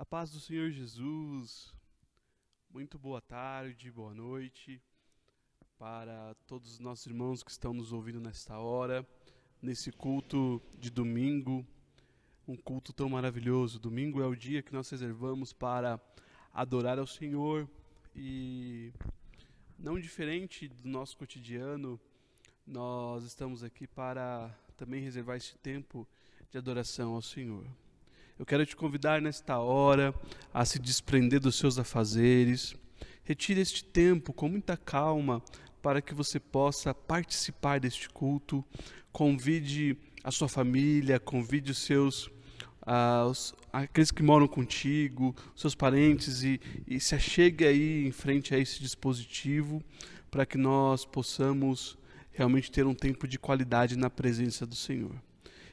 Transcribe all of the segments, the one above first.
A paz do Senhor Jesus, muito boa tarde, boa noite para todos os nossos irmãos que estão nos ouvindo nesta hora, nesse culto de domingo, um culto tão maravilhoso. Domingo é o dia que nós reservamos para adorar ao Senhor e, não diferente do nosso cotidiano, nós estamos aqui para também reservar esse tempo de adoração ao Senhor. Eu quero te convidar nesta hora a se desprender dos seus afazeres. Retire este tempo com muita calma para que você possa participar deste culto. Convide a sua família, convide aqueles que moram contigo, seus parentes e se achegue aí em frente a esse dispositivo para que nós possamos realmente ter um tempo de qualidade na presença do Senhor.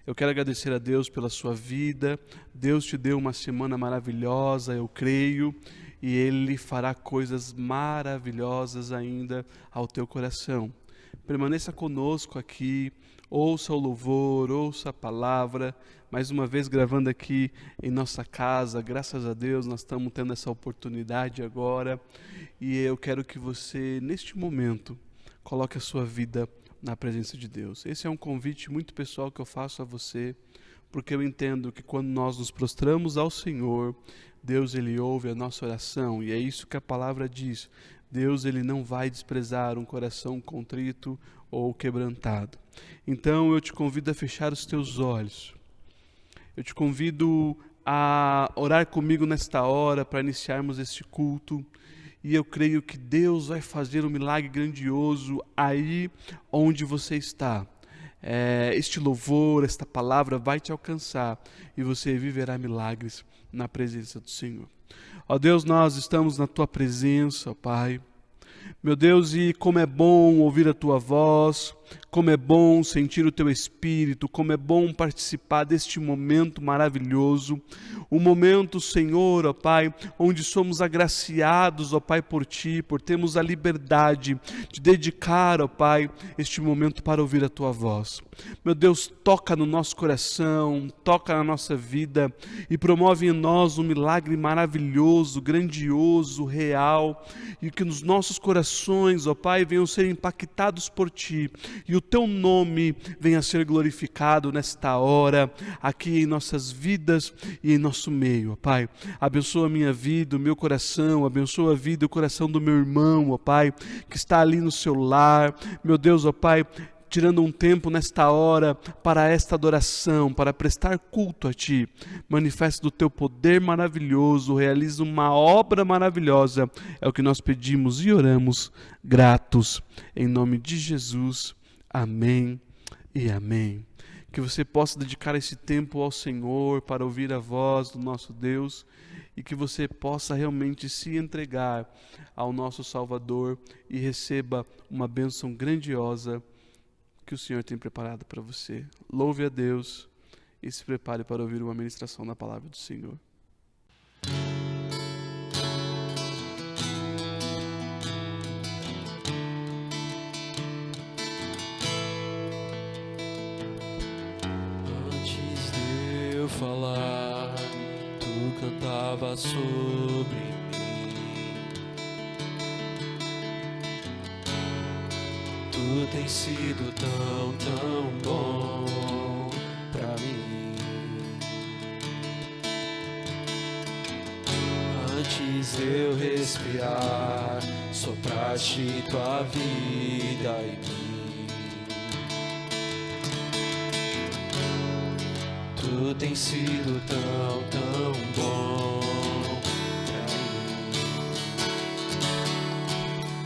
Eu quero agradecer a Deus pela sua vida. Deus te deu uma semana maravilhosa, eu creio, e Ele fará coisas maravilhosas ainda ao teu coração. Permaneça conosco aqui, ouça o louvor, ouça a palavra, mais uma vez gravando aqui em nossa casa. Graças a Deus nós estamos tendo essa oportunidade agora, e eu quero que você, neste momento, coloque a sua vida na presença de Deus. Esse é um convite muito pessoal que eu faço a você, porque eu entendo que quando nós nos prostramos ao Senhor, Deus ele ouve a nossa oração, e é isso que a palavra diz. Deus ele não vai desprezar um coração contrito ou quebrantado. Então eu te convido a fechar os teus olhos. Eu te convido a orar comigo nesta hora para iniciarmos este culto. E eu creio que Deus vai fazer um milagre grandioso aí onde você está. Este louvor, esta palavra vai te alcançar e você viverá milagres na presença do Senhor. Ó Deus, nós estamos na Tua presença, ó Pai. Meu Deus, e como é bom ouvir a Tua voz, como é bom sentir o Teu Espírito, como é bom participar deste momento maravilhoso, um momento, Senhor, ó Pai, onde somos agraciados, ó Pai, por Ti, por termos a liberdade de dedicar, ó Pai, este momento para ouvir a Tua voz. Meu Deus, toca no nosso coração, toca na nossa vida e promove em nós um milagre maravilhoso, grandioso, real, e que nos nossos corações, ó Pai, venham ser impactados por Ti, e o Teu nome venha a ser glorificado nesta hora, aqui em nossas vidas e em nosso meio, ó Pai. Abençoa a minha vida, o meu coração, abençoa a vida e o coração do meu irmão, ó Pai, que está ali no seu lar. Meu Deus, ó Pai, tirando um tempo nesta hora para esta adoração, para prestar culto a Ti. Manifesta do Teu poder maravilhoso, realiza uma obra maravilhosa. É o que nós pedimos e oramos gratos. Em nome de Jesus. Amém e amém. Que você possa dedicar esse tempo ao Senhor para ouvir a voz do nosso Deus e que você possa realmente se entregar ao nosso Salvador e receba uma bênção grandiosa que o Senhor tem preparado para você. Louve a Deus e se prepare para ouvir uma ministração da palavra do Senhor. Antes de eu falar, tu cantava sobre mim. Tu tens sido tão, tão bom pra mim. Antes de eu respirar, sopraste tua vida em mim. Tu tens sido tão, tão bom pra mim.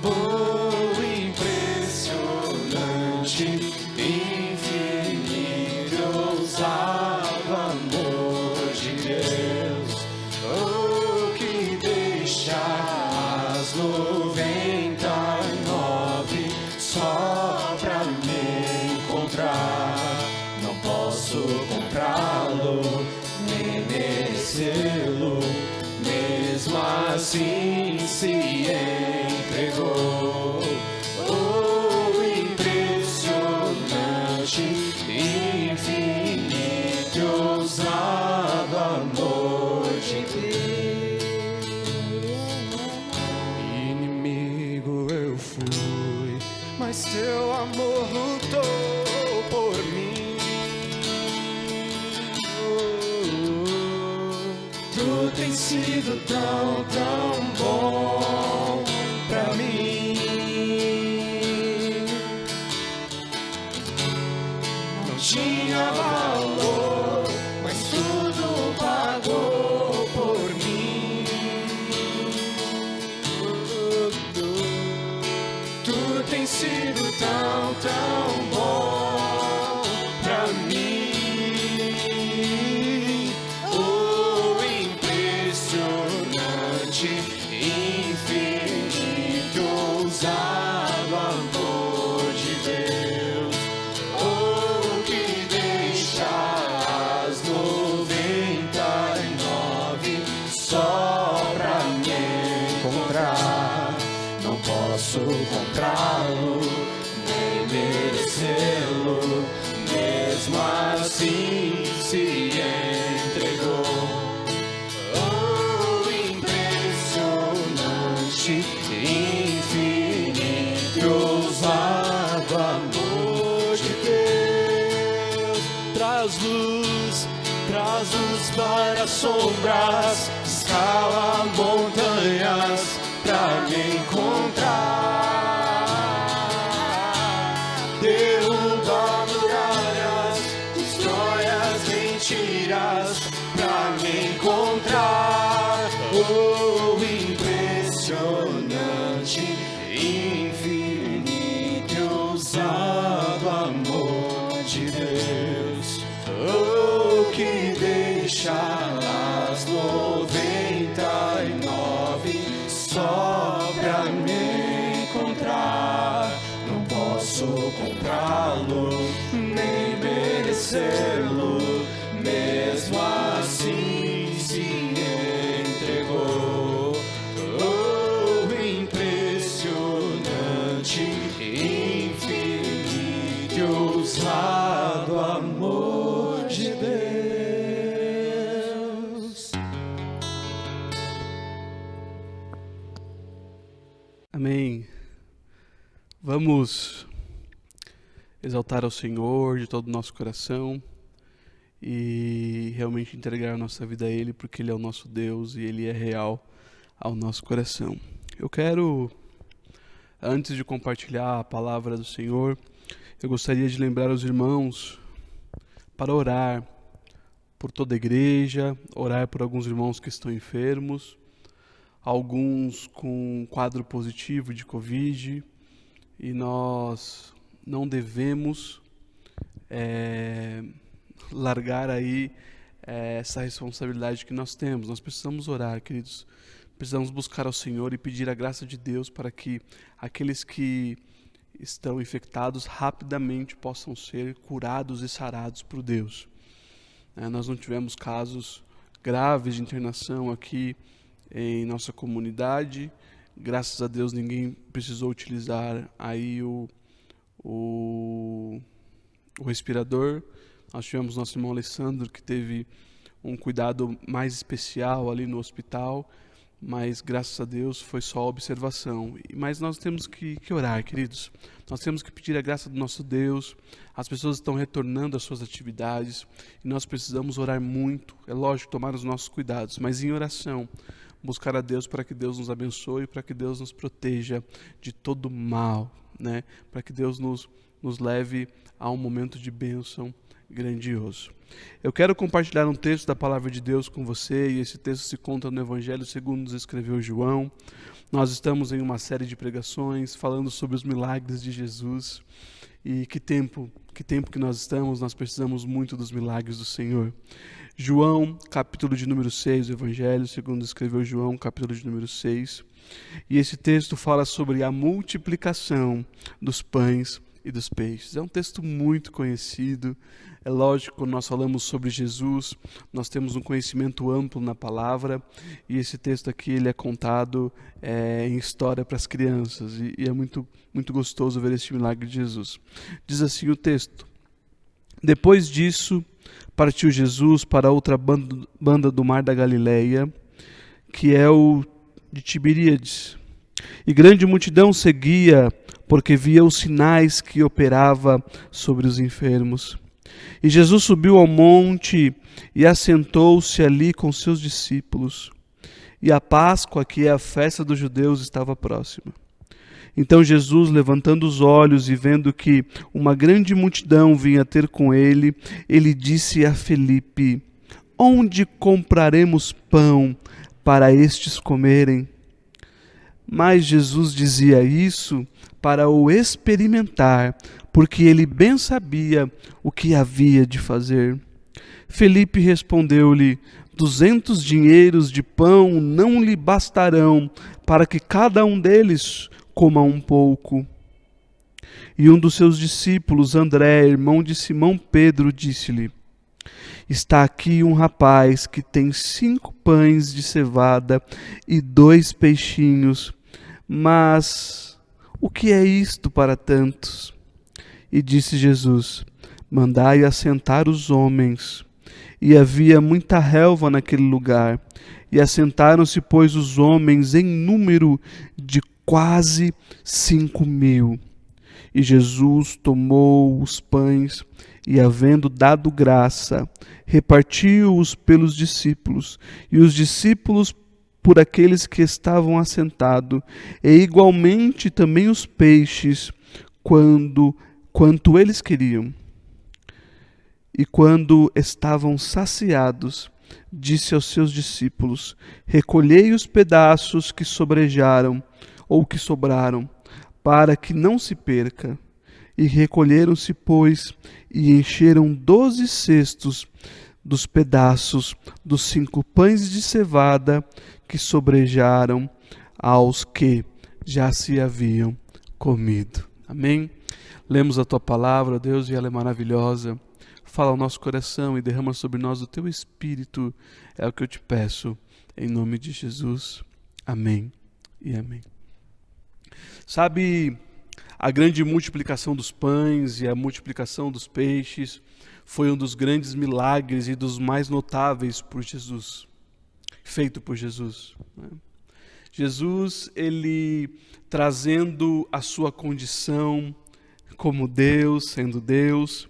Oh, impressionante, infinito, ousado amor de Deus. Oh, que deixa as 99 só pra me encontrar. Não posso comprá-lo, nem merecê-lo, mesmo assim se entregou. Oh, impressionante, infinito, ousado amor de Deus. mas teu amor lutou por mim. Tu tens sido tão, tão bom pra mim. Não tinha valor, mas tudo pagou por mim. Tu tens sido tão, tão bom pra mim. Oh, impressionante, infinito, ousado amor de Deus. Oh, que deixa as 99 só pra me encontrar. Não posso comprá-lo, nem merecê-lo, mesmo assim se entregou. Oh, impressionante, infinito, ousado amor de Deus. Traz luz para as sombras, escala montanhas pra me encontrar. Derruba muralhas, destrói as mentiras pra me encontrar. Oh, impressionante, infinito, ousado amor de Deus. Oh, que deixa as 99 só pra me encontrar. Não posso comprá-lo, nem merecê-lo, mesmo assim se entregou. Oh, impressionante, infinito, ousado amor de Deus. Amém. Vamos exaltar ao Senhor de todo o nosso coração e realmente entregar a nossa vida a Ele, porque Ele é o nosso Deus e Ele é real ao nosso coração. Eu quero, antes de compartilhar a palavra do Senhor, eu gostaria de lembrar os irmãos para orar por toda a igreja, orar por alguns irmãos que estão enfermos, alguns com quadro positivo de Covid, e nós não devemos largar aí essa responsabilidade que nós temos. Nós precisamos orar, queridos, precisamos buscar ao Senhor e pedir a graça de Deus para que aqueles que estão infectados rapidamente possam ser curados e sarados por Deus. Nós não tivemos casos graves de internação aqui em nossa comunidade. Graças a Deus ninguém precisou utilizar aí o respirador. Nós tivemos nosso irmão Alessandro, que teve um cuidado mais especial ali no hospital, mas graças a Deus foi só observação. Mas nós temos que orar, queridos. Nós temos que pedir a graça do nosso Deus. As pessoas estão retornando às suas atividades e nós precisamos orar muito. É lógico, tomar os nossos cuidados, mas em oração, buscar a Deus para que Deus nos abençoe, para que Deus nos proteja de todo mal, né? Para que Deus nos leve a um momento de bênção grandioso. Eu quero compartilhar um texto da palavra de Deus com você, e esse texto se conta no Evangelho segundo nos escreveu João. Nós estamos em uma série de pregações falando sobre os milagres de Jesus, e que tempo que nós estamos, nós precisamos muito dos milagres do Senhor. João, capítulo de número 6, o Evangelho segundo escreveu João, capítulo de número 6, e esse texto fala sobre a multiplicação dos pães e dos peixes. É um texto muito conhecido. É lógico, quando nós falamos sobre Jesus, nós temos um conhecimento amplo na palavra, e esse texto aqui ele é contado em história para as crianças, e é muito, muito gostoso ver esse milagre de Jesus. Diz assim o texto: depois disso, partiu Jesus para outra banda do mar da Galileia, que é o de Tiberíades. E grande multidão seguia, porque via os sinais que operava sobre os enfermos. E Jesus subiu ao monte e assentou-se ali com seus discípulos. E a Páscoa, que é a festa dos judeus, estava próxima. Então Jesus, levantando os olhos e vendo que uma grande multidão vinha ter com ele, ele disse a Felipe: onde compraremos pão para estes comerem? Mas Jesus dizia isso para o experimentar, porque ele bem sabia o que havia de fazer. Felipe respondeu-lhe: 200 dinheiros de pão não lhe bastarão para que cada um deles coma um pouco. E um dos seus discípulos, André, irmão de Simão Pedro, disse-lhe: está aqui um rapaz que tem 5 pães de cevada e 2 peixinhos, mas o que é isto para tantos? E disse Jesus: mandai assentar os homens. E havia muita relva naquele lugar. E assentaram-se, pois, os homens em número de quase 5.000. E Jesus tomou os pães e, havendo dado graça, repartiu-os pelos discípulos, e os discípulos por aqueles que estavam assentados, e igualmente também os peixes, quanto eles queriam. E quando estavam saciados, disse aos seus discípulos: recolhei os pedaços que sobrejaram, ou que sobraram, para que não se perca. E recolheram-se, pois, e encheram 12 cestos dos pedaços dos 5 pães de cevada que sobrejaram aos que já se haviam comido. Amém? Lemos a tua palavra, Deus, e ela é maravilhosa. Fala ao nosso coração e derrama sobre nós o teu Espírito. É o que eu te peço, em nome de Jesus. Amém e amém. Sabe, a grande multiplicação dos pães e a multiplicação dos peixes foi um dos grandes milagres e dos mais notáveis por Jesus, feito por Jesus. Jesus, ele trazendo a sua condição como Deus, sendo Deus,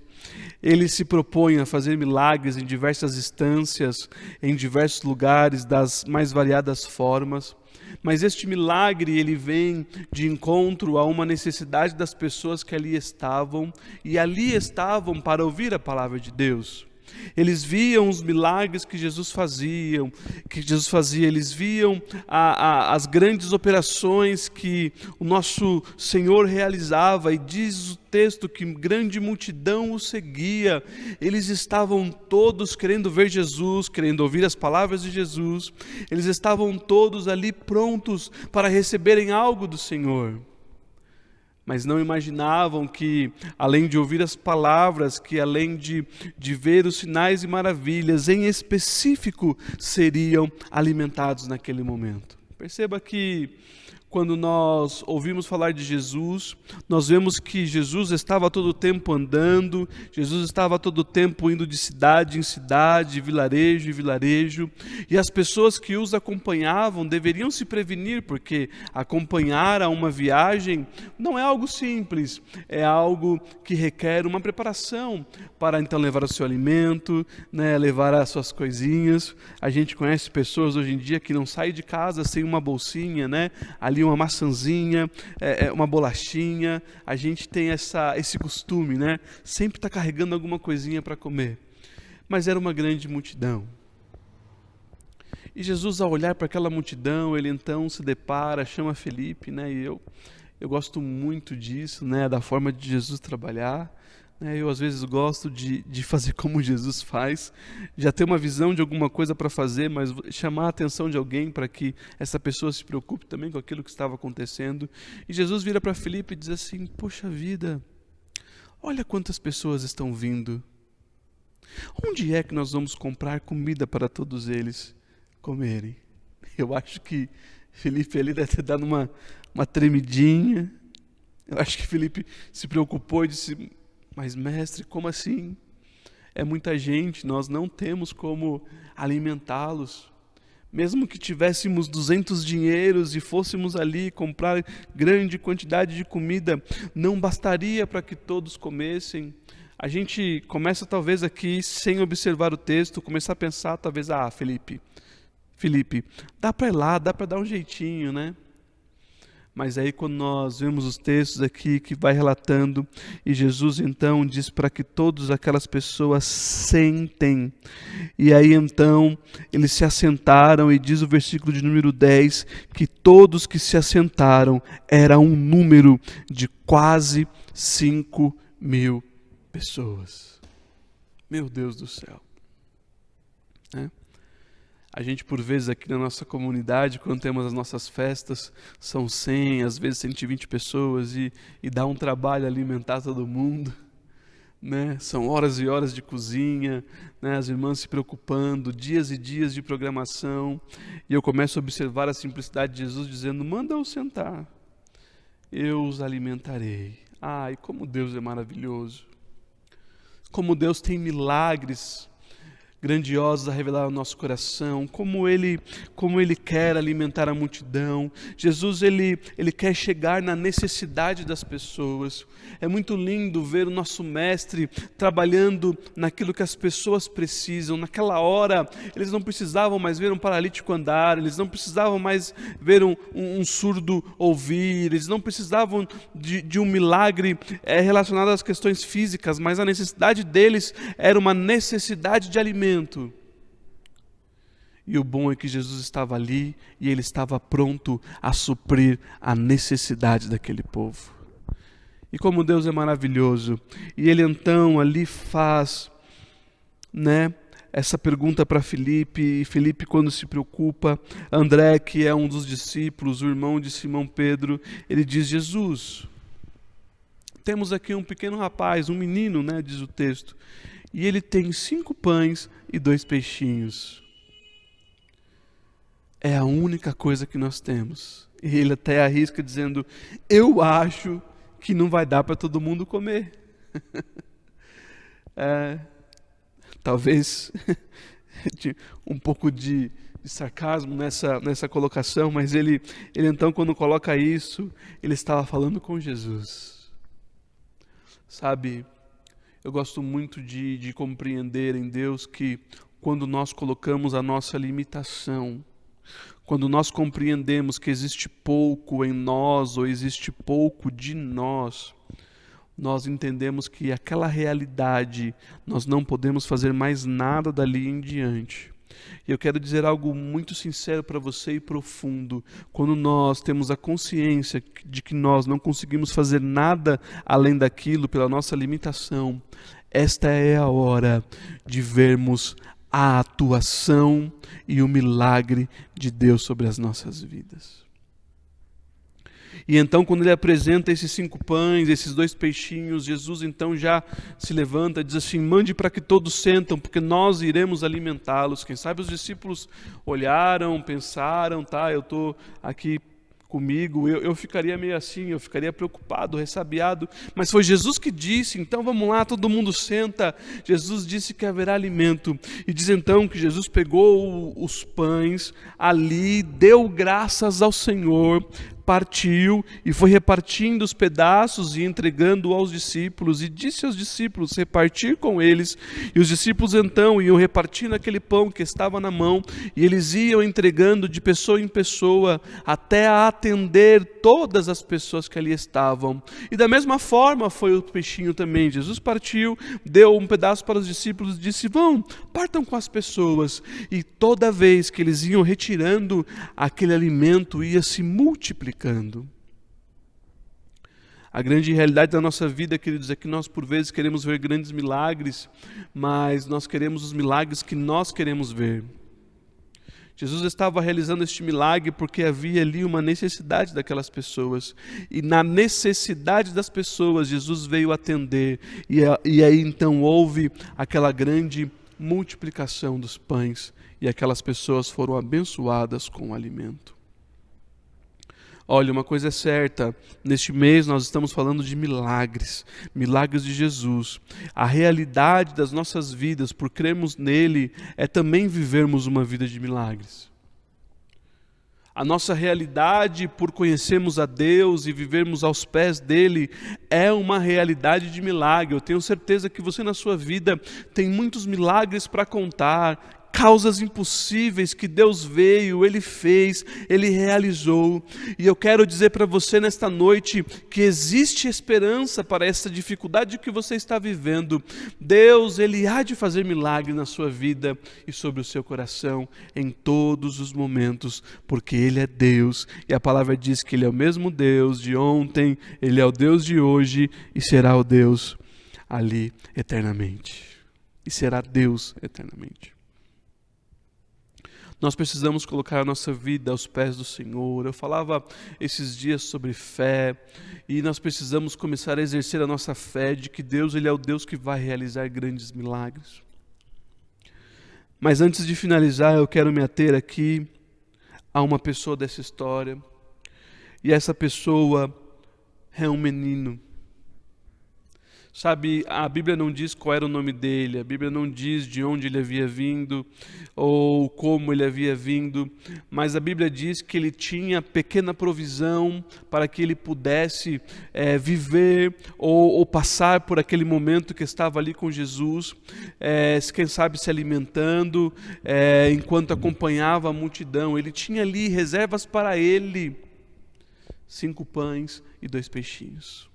ele se propõe a fazer milagres em diversas instâncias, em diversos lugares, das mais variadas formas. Mas este milagre, ele vem de encontro a uma necessidade das pessoas que ali estavam, e ali estavam para ouvir a palavra de Deus. Eles viam os milagres que Jesus fazia, eles viam as grandes operações que o nosso Senhor realizava, e diz o texto que grande multidão o seguia. Eles estavam todos querendo ver Jesus, querendo ouvir as palavras de Jesus, eles estavam todos ali prontos para receberem algo do Senhor. Mas não imaginavam que, além de ouvir as palavras, que além de ver os sinais e maravilhas, em específico, seriam alimentados naquele momento. Perceba que, quando nós ouvimos falar de Jesus, nós vemos que Jesus estava todo o tempo andando, Jesus estava todo o tempo indo de cidade em cidade, de vilarejo em vilarejo, e as pessoas que os acompanhavam deveriam se prevenir, porque acompanhar a uma viagem não é algo simples, é algo que requer uma preparação para então levar o seu alimento, levar as suas coisinhas. A gente conhece pessoas hoje em dia que não saem de casa sem uma bolsinha, ali uma maçãzinha, uma bolachinha. A gente tem esse costume, sempre está carregando alguma coisinha para comer. Mas era uma grande multidão. E Jesus, ao olhar para aquela multidão, ele então se depara, chama Felipe, e eu gosto muito disso, da forma de Jesus trabalhar. Eu às vezes gosto de fazer como Jesus faz, já ter uma visão de alguma coisa para fazer, mas chamar a atenção de alguém para que essa pessoa se preocupe também com aquilo que estava acontecendo. E Jesus vira para Felipe e diz assim: poxa vida, olha quantas pessoas estão vindo. Onde é que nós vamos comprar comida para todos eles comerem? Eu acho que Felipe ali deve ter dado uma tremidinha. Eu acho que Felipe se preocupou e disse: mas mestre, como assim? É muita gente, nós não temos como alimentá-los. Mesmo que tivéssemos 200 dinheiros e fôssemos ali comprar grande quantidade de comida, não bastaria para que todos comessem. A gente começa talvez aqui, sem observar o texto, começar a pensar talvez, Felipe, dá para ir lá, dá para dar um jeitinho, né? Mas aí quando nós vemos os textos aqui que vai relatando, e Jesus então diz para que todas aquelas pessoas sentem. E aí então eles se assentaram, e diz o versículo de número 10, que todos que se assentaram era um número de quase 5.000 pessoas. Meu Deus do céu. A gente, por vezes, aqui na nossa comunidade, quando temos as nossas festas, são 100, às vezes 120 pessoas, e dá um trabalho alimentar todo mundo, né? São horas e horas de cozinha, né? As irmãs se preocupando, dias e dias de programação, e eu começo a observar a simplicidade de Jesus dizendo, manda-os sentar, eu os alimentarei. Ai, como Deus é maravilhoso, como Deus tem milagres grandiosos a revelar ao nosso coração, como ele quer alimentar a multidão. Jesus, ele quer chegar na necessidade das pessoas. É muito lindo ver o nosso mestre trabalhando naquilo que as pessoas precisam. Naquela hora, eles não precisavam mais ver um paralítico andar, eles não precisavam mais ver um surdo ouvir, eles não precisavam de um milagre relacionado às questões físicas, mas a necessidade deles era uma necessidade de alimento. E o bom é que Jesus estava ali e ele estava pronto a suprir a necessidade daquele povo. E como Deus é maravilhoso. E ele então ali faz, essa pergunta para Filipe, e Filipe, quando se preocupa, André, que é um dos discípulos, o irmão de Simão Pedro, ele diz, Jesus, temos aqui um pequeno rapaz, um menino, diz o texto, e ele tem 5 pães e 2 peixinhos. É a única coisa que nós temos. E ele até arrisca dizendo, eu acho que não vai dar para todo mundo comer. Talvez um pouco de sarcasmo nessa colocação, mas ele então, quando coloca isso, ele estava falando com Jesus. Sabe, eu gosto muito de compreender em Deus que quando nós colocamos a nossa limitação, quando nós compreendemos que existe pouco em nós ou existe pouco de nós, nós entendemos que aquela realidade nós não podemos fazer mais nada dali em diante. E eu quero dizer algo muito sincero para você e profundo. Quando nós temos a consciência de que nós não conseguimos fazer nada além daquilo pela nossa limitação, esta é a hora de vermos a atuação e o milagre de Deus sobre as nossas vidas. E então, quando ele apresenta esses 5 pães, esses 2 peixinhos, Jesus então já se levanta e diz assim, mande para que todos sentam, porque nós iremos alimentá-los. Quem sabe os discípulos olharam, pensaram, eu estou aqui comigo, eu ficaria meio assim, eu ficaria preocupado, ressabiado, mas foi Jesus que disse, então vamos lá, todo mundo senta. Jesus disse que haverá alimento, e diz então que Jesus pegou os pães ali, deu graças ao Senhor, partiu e foi repartindo os pedaços e entregando aos discípulos, e disse aos discípulos repartir com eles, e os discípulos então iam repartindo aquele pão que estava na mão, e eles iam entregando de pessoa em pessoa, até a atender todas as pessoas que ali estavam. E da mesma forma foi o peixinho também. Jesus partiu, deu um pedaço para os discípulos e disse, partam com as pessoas, e toda vez que eles iam retirando, aquele alimento ia se multiplicando. A grande realidade da nossa vida, queridos, é que nós por vezes queremos ver grandes milagres, mas nós queremos os milagres que nós queremos ver. Jesus estava realizando este milagre porque havia ali uma necessidade daquelas pessoas, e na necessidade das pessoas Jesus veio atender, e aí então houve aquela grande multiplicação dos pães, e aquelas pessoas foram abençoadas com o alimento. Olha, uma coisa é certa, neste mês nós estamos falando de milagres, milagres de Jesus. A realidade das nossas vidas, por crermos nele, é também vivermos uma vida de milagres. A nossa realidade, por conhecermos a Deus e vivermos aos pés dele, é uma realidade de milagre. Eu tenho certeza que você na sua vida tem muitos milagres para contar, causas impossíveis que Deus veio, Ele fez, Ele realizou. E eu quero dizer para você nesta noite que existe esperança para essa dificuldade que você está vivendo. Deus, Ele há de fazer milagre na sua vida e sobre o seu coração em todos os momentos, porque Ele é Deus. E a palavra diz que Ele é o mesmo Deus de ontem, Ele é o Deus de hoje e será o Deus ali eternamente. E será Deus eternamente. Nós precisamos colocar a nossa vida aos pés do Senhor. Eu falava esses dias sobre fé, e nós precisamos começar a exercer a nossa fé de que Deus, Ele é o Deus que vai realizar grandes milagres. Mas antes de finalizar, eu quero me ater aqui a uma pessoa dessa história, e essa pessoa é um menino. Sabe, a Bíblia não diz qual era o nome dele, a Bíblia não diz de onde ele havia vindo ou como ele havia vindo, mas a Bíblia diz que ele tinha pequena provisão para que ele pudesse viver ou passar por aquele momento que estava ali com Jesus, quem sabe se alimentando, enquanto acompanhava a multidão. Ele tinha ali reservas para ele, 5 pães e 2 peixinhos.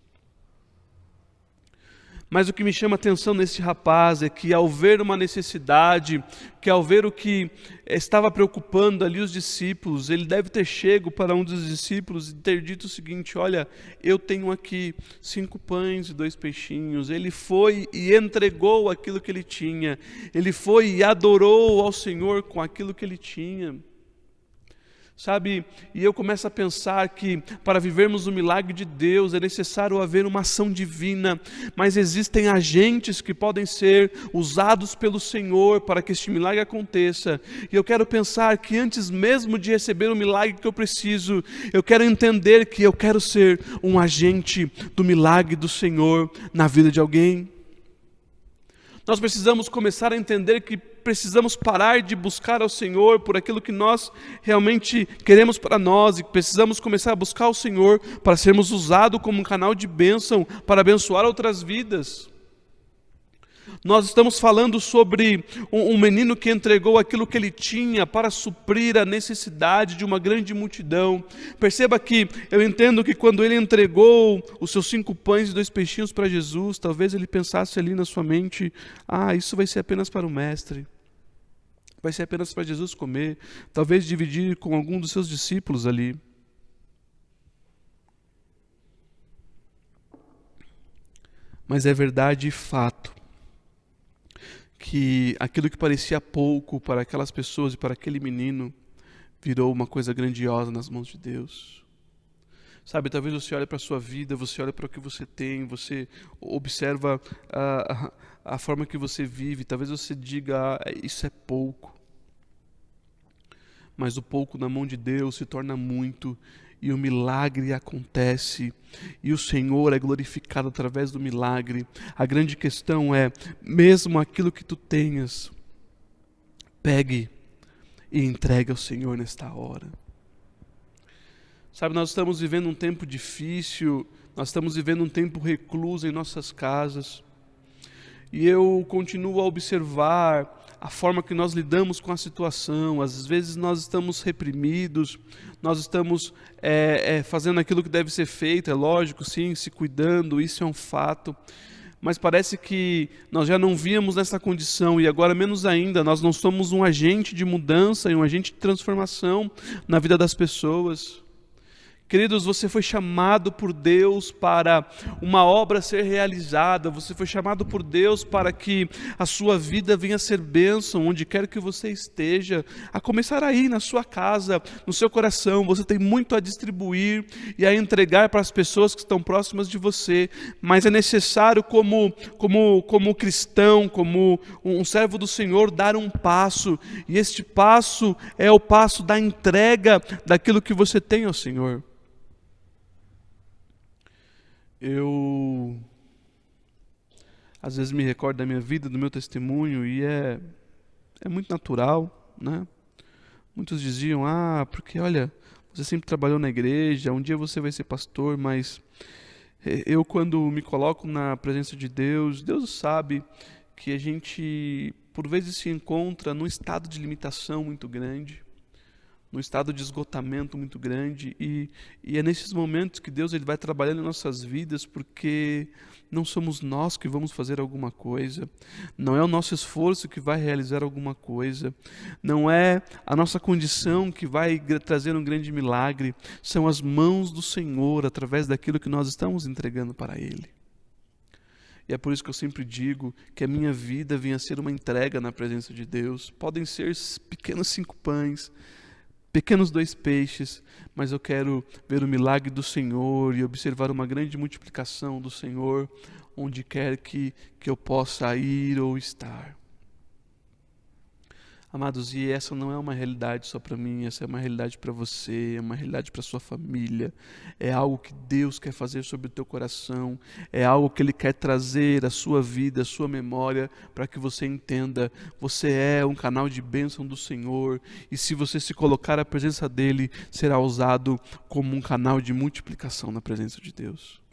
Mas o que me chama a atenção nesse rapaz é que, ao ver uma necessidade, que ao ver o que estava preocupando ali os discípulos, ele deve ter chego para um dos discípulos e ter dito o seguinte: olha, eu tenho aqui 5 pães e 2 peixinhos. Ele foi e entregou aquilo que ele tinha, ele foi e adorou ao Senhor com aquilo que ele tinha. Sabe, e eu começo a pensar que para vivermos o milagre de Deus é necessário haver uma ação divina, mas existem agentes que podem ser usados pelo Senhor para que este milagre aconteça. E eu quero pensar que antes mesmo de receber o milagre que eu preciso, eu quero entender que eu quero ser um agente do milagre do Senhor na vida de alguém. Nós precisamos começar a entender que precisamos parar de buscar ao Senhor por aquilo que nós realmente queremos para nós, e precisamos começar a buscar ao Senhor para sermos usados como um canal de bênção para abençoar outras vidas. Nós estamos falando sobre um menino que entregou aquilo que ele tinha para suprir a necessidade de uma grande multidão. Perceba que eu entendo que quando ele entregou os seus 5 pães e 2 peixinhos para Jesus, talvez ele pensasse ali na sua mente: isso vai ser apenas para o mestre, vai ser apenas para Jesus comer, talvez dividir com algum dos seus discípulos ali. Mas é verdade e fato que aquilo que parecia pouco para aquelas pessoas e para aquele menino virou uma coisa grandiosa nas mãos de Deus. Sabe, talvez você olhe para a sua vida, você olha para o que você tem, você observa a forma que você vive, talvez você diga: isso é pouco. Mas o pouco na mão de Deus se torna muito, e o milagre acontece, e o Senhor é glorificado através do milagre. A grande questão é, mesmo aquilo que tu tenhas, pegue e entregue ao Senhor nesta hora. Sabe, nós estamos vivendo um tempo difícil, nós estamos vivendo um tempo recluso em nossas casas, e eu continuo a observar a forma que nós lidamos com a situação. Às vezes nós estamos reprimidos, nós estamos fazendo aquilo que deve ser feito, é lógico, sim, se cuidando, isso é um fato, mas parece que nós já não víamos nessa condição, e agora menos ainda, nós não somos um agente de mudança e um agente de transformação na vida das pessoas. Queridos, você foi chamado por Deus para uma obra ser realizada, você foi chamado por Deus para que a sua vida venha a ser bênção onde quer que você esteja, a começar aí na sua casa, no seu coração. Você tem muito a distribuir e a entregar para as pessoas que estão próximas de você, mas é necessário como cristão, como um servo do Senhor, dar um passo, e este passo é o passo da entrega daquilo que você tem ao Senhor. Eu, às vezes, me recordo da minha vida, do meu testemunho, e é muito natural, né? Muitos diziam, porque olha, você sempre trabalhou na igreja, um dia você vai ser pastor, mas eu quando me coloco na presença de Deus, Deus sabe que a gente por vezes se encontra num estado de limitação muito grande, num estado de esgotamento muito grande, e é nesses momentos que Deus ele vai trabalhando em nossas vidas, porque não somos nós que vamos fazer alguma coisa, não é o nosso esforço que vai realizar alguma coisa, não é a nossa condição que vai trazer um grande milagre, são as mãos do Senhor através daquilo que nós estamos entregando para Ele. E é por isso que eu sempre digo que a minha vida venha a ser uma entrega na presença de Deus. Podem ser pequenos 5 pães, pequenos 2 peixes, mas eu quero ver o milagre do Senhor e observar uma grande multiplicação do Senhor onde quer que eu possa ir ou estar. Amados, e essa não é uma realidade só para mim, essa é uma realidade para você, é uma realidade para sua família, é algo que Deus quer fazer sobre o teu coração, é algo que Ele quer trazer à sua vida, à sua memória, para que você entenda, você é um canal de bênção do Senhor, e se você se colocar à presença dEle, será usado como um canal de multiplicação na presença de Deus.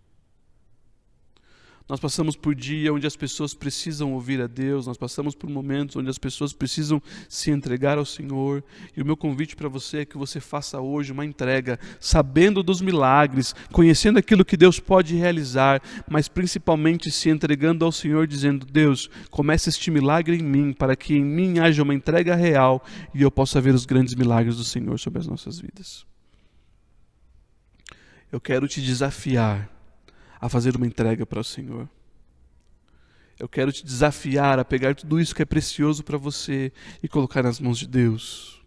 Nós passamos por dia onde as pessoas precisam ouvir a Deus, nós passamos por momentos onde as pessoas precisam se entregar ao Senhor, e o meu convite para você é que você faça hoje uma entrega, sabendo dos milagres, conhecendo aquilo que Deus pode realizar, mas principalmente se entregando ao Senhor, dizendo: Deus, comece este milagre em mim, para que em mim haja uma entrega real, e eu possa ver os grandes milagres do Senhor sobre as nossas vidas. Eu quero te desafiar a fazer uma entrega para o Senhor. Eu quero te desafiar a pegar tudo isso que é precioso para você e colocar nas mãos de Deus.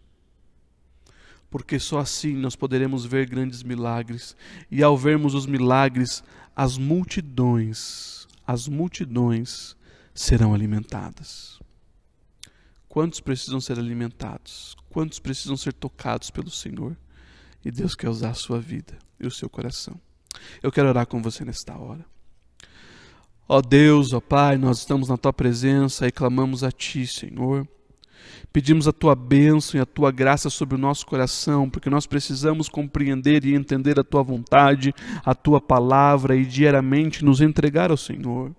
Porque só assim nós poderemos ver grandes milagres. E ao vermos os milagres, as multidões serão alimentadas. Quantos precisam ser alimentados? Quantos precisam ser tocados pelo Senhor? E Deus quer usar a sua vida e o seu coração. Eu quero orar com você nesta hora. Ó Deus, ó Pai, nós estamos na Tua presença e clamamos a Ti, Senhor. Pedimos a Tua bênção e a Tua graça sobre o nosso coração, porque nós precisamos compreender e entender a Tua vontade, a Tua palavra e diariamente nos entregar ao Senhor.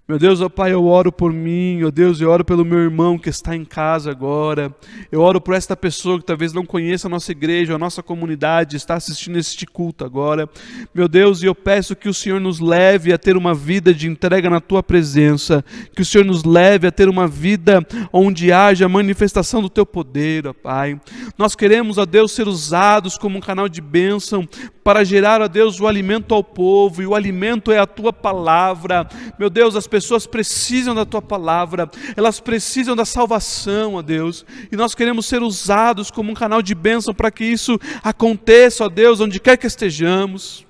Meu Deus, ó Pai, eu oro por mim, ó Deus, eu oro pelo meu irmão que está em casa agora, eu oro por esta pessoa que talvez não conheça a nossa igreja, a nossa comunidade, está assistindo este culto agora, meu Deus, e eu peço que o Senhor nos leve a ter uma vida de entrega na Tua presença, que o Senhor nos leve a ter uma vida onde haja manifestação do Teu poder, ó Pai. Nós queremos, ó Deus, ser usados como um canal de bênção para gerar, ó Deus, o alimento ao povo, e o alimento é a Tua palavra. Meu Deus, as pessoas precisam da Tua palavra, elas precisam da salvação, ó Deus, e nós queremos ser usados como um canal de bênção para que isso aconteça, ó Deus, onde quer que estejamos.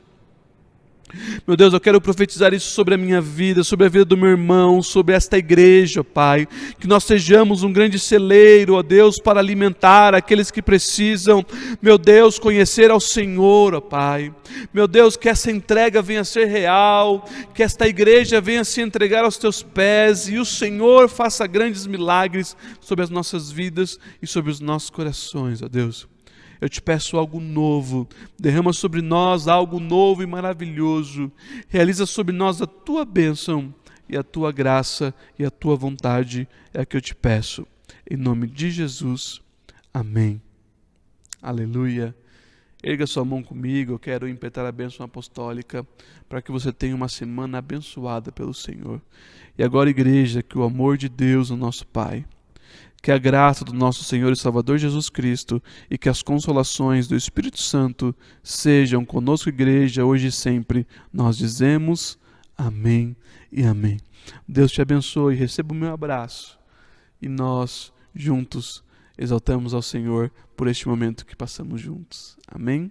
Meu Deus, eu quero profetizar isso sobre a minha vida, sobre a vida do meu irmão, sobre esta igreja, ó Pai, que nós sejamos um grande celeiro, ó Deus, para alimentar aqueles que precisam, meu Deus, conhecer ao Senhor, ó Pai. Meu Deus, que essa entrega venha a ser real, que esta igreja venha a se entregar aos Teus pés, e o Senhor faça grandes milagres sobre as nossas vidas e sobre os nossos corações, ó Deus. Eu te peço algo novo, derrama sobre nós algo novo e maravilhoso, realiza sobre nós a Tua bênção e a Tua graça e a Tua vontade, é a que eu te peço, em nome de Jesus, amém, aleluia. Erga sua mão comigo, eu quero impetrar a bênção apostólica, para que você tenha uma semana abençoada pelo Senhor. E agora, igreja, que o amor de Deus, o nosso Pai, que a graça do nosso Senhor e Salvador Jesus Cristo e que as consolações do Espírito Santo sejam conosco, igreja, hoje e sempre. Nós dizemos amém e amém. Deus te abençoe, receba o meu abraço e nós juntos exaltamos ao Senhor por este momento que passamos juntos. Amém?